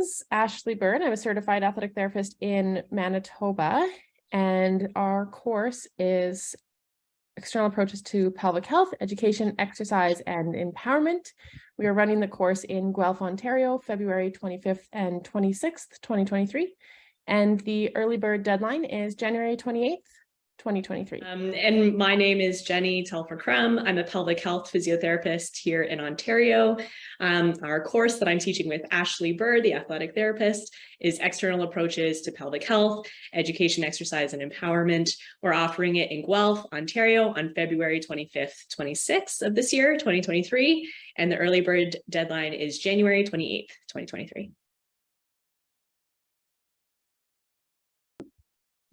is Ashley Burr, and I'm a certified athletic therapist in Manitoba, and our course is External Approaches to Pelvic Health, Education, Exercise, and Empowerment. We are running the course in Guelph, Ontario, February 25th and 26th, 2023, and the early bird deadline is January 28th, 2023. And my name is Jenny Telfer-Crum. I'm a pelvic health physiotherapist here in Ontario. Our course that I'm teaching with Ashley Burr, the athletic therapist, is External Approaches to Pelvic Health, Education, Exercise, and Empowerment. We're offering it in Guelph, Ontario on February 25th, 26th of this year, 2023. And the early bird deadline is January 28th, 2023.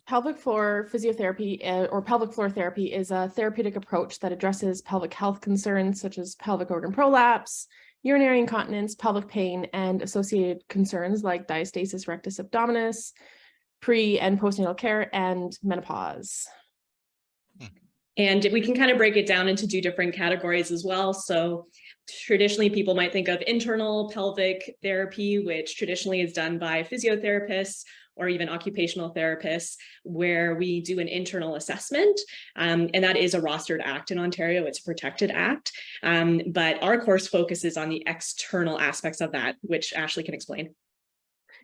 Pelvic floor physiotherapy or pelvic floor therapy is a therapeutic approach that addresses pelvic health concerns such as pelvic organ prolapse, urinary incontinence, pelvic pain, and associated concerns like diastasis rectus abdominis, pre- and postnatal care, and menopause. And we can kind of break it down into two different categories as well. So traditionally, people might think of internal pelvic therapy, which traditionally is done by physiotherapists or even occupational therapists, where we do an internal assessment. And that is a rostered act in Ontario. It's a protected act. But our course focuses on the external aspects of that, which Ashley can explain.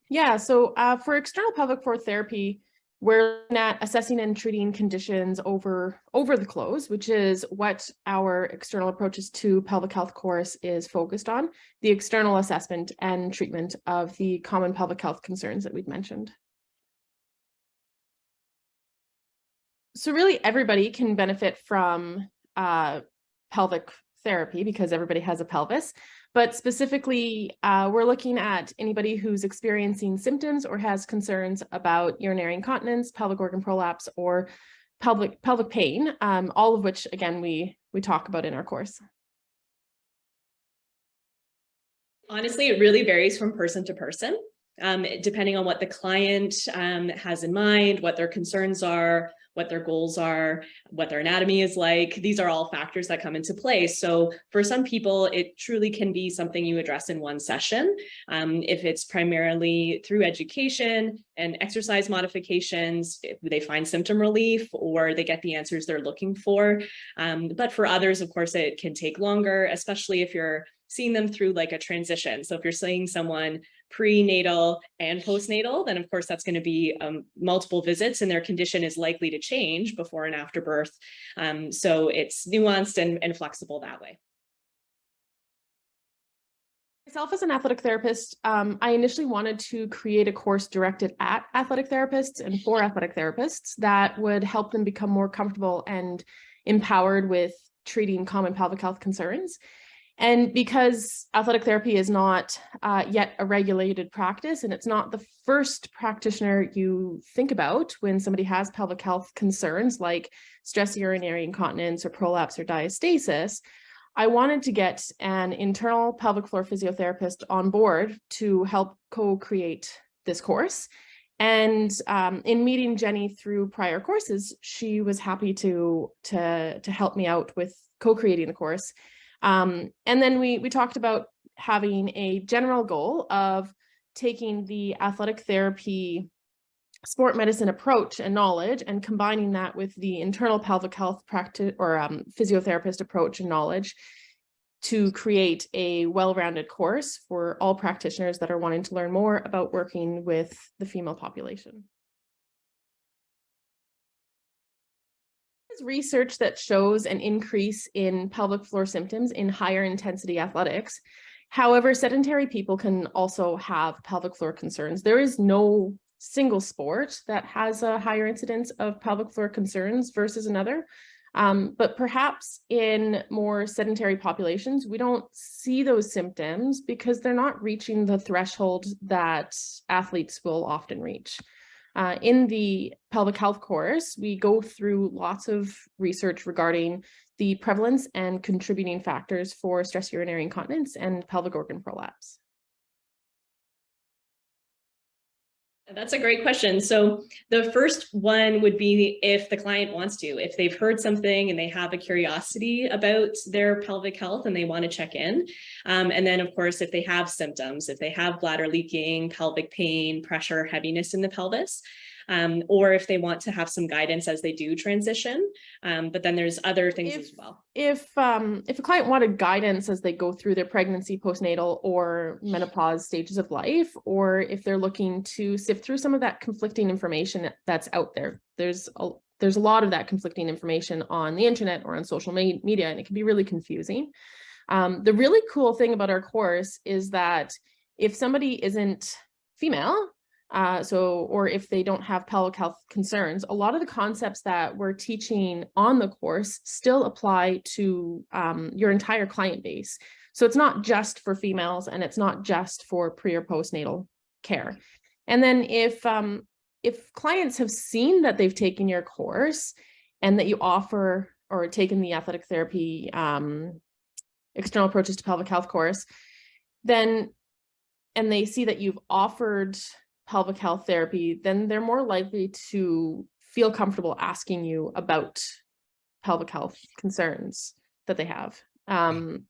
Yeah, so for external pelvic floor therapy, we're looking at assessing and treating conditions over the clothes, which is what our External Approaches to Pelvic Health course is focused on, the external assessment and treatment of the common pelvic health concerns that we've mentioned. So really everybody can benefit from pelvic therapy because everybody has a pelvis. But specifically, we're looking at anybody who's experiencing symptoms or has concerns about urinary incontinence, pelvic organ prolapse, or pelvic pain, all of which, again, we talk about in our course. Honestly, it really varies from person to person, depending on what the client has in mind, what their concerns are, what their goals are, what their anatomy is like. These are all factors that come into play. So for some people, it truly can be something you address in one session. If it's primarily through education and exercise modifications, if they find symptom relief or they get the answers they're looking for. But for others, of course, it can take longer, especially if you're seeing them through like a transition. So if you're seeing someone prenatal and postnatal, then of course that's going to be multiple visits and their condition is likely to change before and after birth. So it's nuanced and flexible that way. Myself as an athletic therapist, I initially wanted to create a course directed at athletic therapists and for athletic therapists that would help them become more comfortable and empowered with treating common pelvic health concerns. And because athletic therapy is not yet a regulated practice, and it's not the first practitioner you think about when somebody has pelvic health concerns like stress urinary incontinence or prolapse or diastasis, I wanted to get an internal pelvic floor physiotherapist on board to help co-create this course. And in meeting Jenny through prior courses, she was happy to help me out with co-creating the course. And then we talked about having a general goal of taking the athletic therapy sport medicine approach and knowledge and combining that with the internal pelvic health practice or physiotherapist approach and knowledge to create a well-rounded course for all practitioners that are wanting to learn more about working with the female population. There's research that shows an increase in pelvic floor symptoms in higher intensity athletics. However, sedentary people can also have pelvic floor concerns. There is no single sport that has a higher incidence of pelvic floor concerns versus another. But perhaps in more sedentary populations, we don't see those symptoms because they're not reaching the threshold that athletes will often reach. In the pelvic health course, we go through lots of research regarding the prevalence and contributing factors for stress urinary incontinence and pelvic organ prolapse. That's a great question. So the first one would be if the client wants to, if they've heard something and they have a curiosity about their pelvic health and they want to check in. And then of course, if they have symptoms, if they have bladder leaking, pelvic pain, pressure, heaviness in the pelvis, or if they want to have some guidance as they do transition. But then there's other things as well. If a client wanted guidance as they go through their pregnancy, postnatal, or menopause stages of life, or if they're looking to sift through some of that conflicting information that's out there, there's a lot of that conflicting information on the internet or on social media, and it can be really confusing. The really cool thing about our course is that if somebody isn't female, or if they don't have pelvic health concerns, a lot of the concepts that we're teaching on the course still apply to your entire client base. So it's not just for females, and it's not just for pre or postnatal care. And then if clients have seen that they've taken your course and that you offer or taken the athletic therapy external approaches to pelvic health course, and they see that you've offered pelvic health therapy, then they're more likely to feel comfortable asking you about pelvic health concerns that they have. And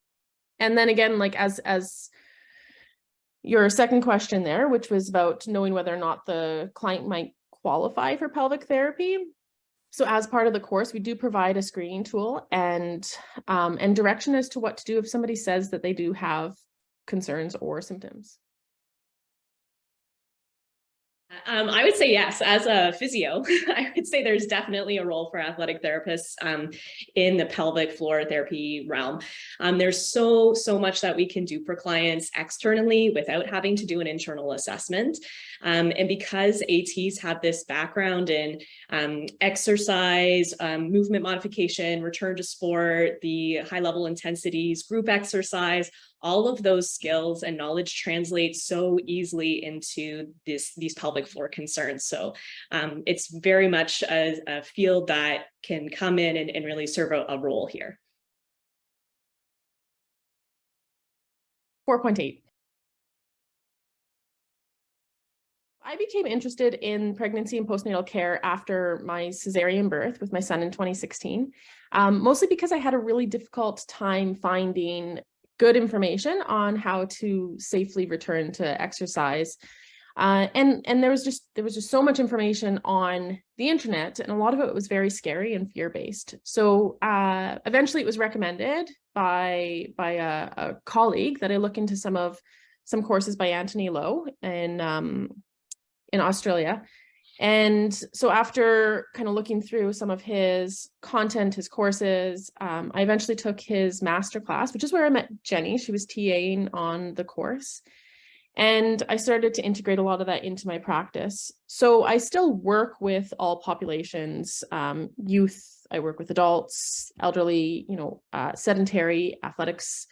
then again, like as your second question there, which was about knowing whether or not the client might qualify for pelvic therapy. So as part of the course, we do provide a screening tool and direction as to what to do if somebody says that they do have concerns or symptoms. I would say yes. As a physio, I would say there's definitely a role for athletic therapists in the pelvic floor therapy realm. There's so much that we can do for clients externally without having to do an internal assessment. And because ATs have this background in exercise, movement modification, return to sport, the high level intensities, group exercise, all of those skills and knowledge translate so easily into these pelvic floor concerns. So it's very much a field that can come in and really serve a role here. 4.8. I became interested in pregnancy and postnatal care after my cesarean birth with my son in 2016, mostly because I had a really difficult time finding good information on how to safely return to exercise. And there was just so much information on the internet, and a lot of it was very scary and fear-based. So eventually it was recommended by a colleague that I look into some courses by Anthony Lowe in Australia. And so after kind of looking through some of his content, his courses, I eventually took his masterclass, which is where I met Jenny. She was TAing on the course. And I started to integrate a lot of that into my practice. So I still work with all populations, youth, I work with adults, elderly, sedentary, athletics.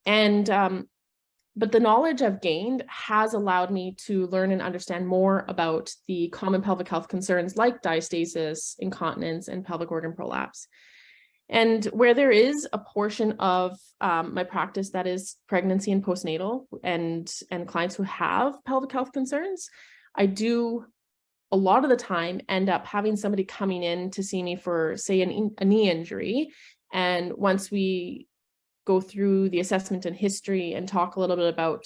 And but the knowledge I've gained has allowed me to learn and understand more about the common pelvic health concerns like diastasis, incontinence, and pelvic organ prolapse. And where there is a portion of my practice that is pregnancy and postnatal and clients who have pelvic health concerns, I do a lot of the time end up having somebody coming in to see me for, say, a knee injury. And once we go through the assessment and history and talk a little bit about,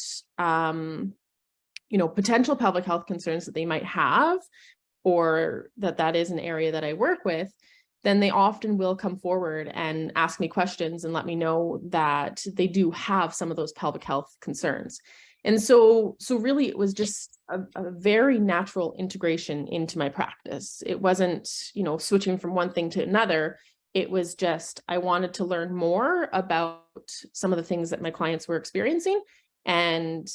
potential pelvic health concerns that they might have, or that is an area that I work with, then they often will come forward and ask me questions and let me know that they do have some of those pelvic health concerns. And so really it was just a very natural integration into my practice. It wasn't, switching from one thing to another. It was just, I wanted to learn more about some of the things that my clients were experiencing, and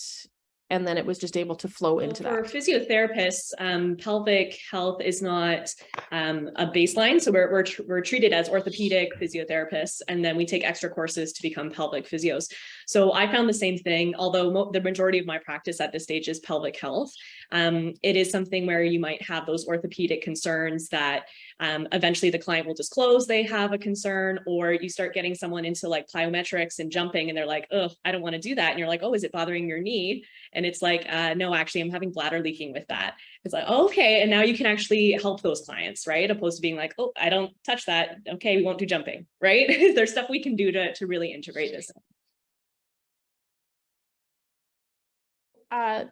then it was just able to flow into that. For physiotherapists, pelvic health is not a baseline. So we're treated as orthopedic physiotherapists, and then we take extra courses to become pelvic physios. So I found the same thing, although the majority of my practice at this stage is pelvic health. It is something where you might have those orthopedic concerns that eventually the client will disclose they have a concern, or you start getting someone into like plyometrics and jumping and they're like, oh, I don't want to do that. And you're like, oh, is it bothering your knee? And it's like, no, actually, I'm having bladder leaking with that. It's like, oh, okay. And now you can actually help those clients, right? Opposed to being like, oh, I don't touch that. Okay, we won't do jumping, right? There's stuff we can do to really integrate this.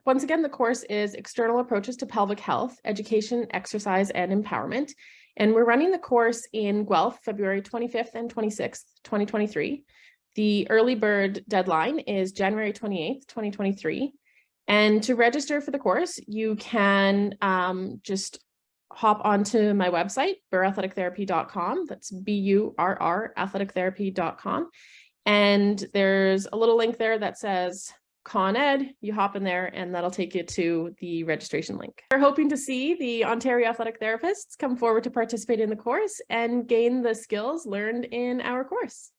Once again, the course is External Approaches to Pelvic Health, Education, Exercise, and Empowerment. And we're running the course in Guelph, February 25th and 26th, 2023. The early bird deadline is January 28th, 2023. And to register for the course, you can just hop onto my website, burrathletictherapy.com. That's BURR athletictherapy.com. And there's a little link there that says Con Ed. You hop in there and that'll take you to the registration link. We're hoping to see the Ontario athletic therapists come forward to participate in the course and gain the skills learned in our course.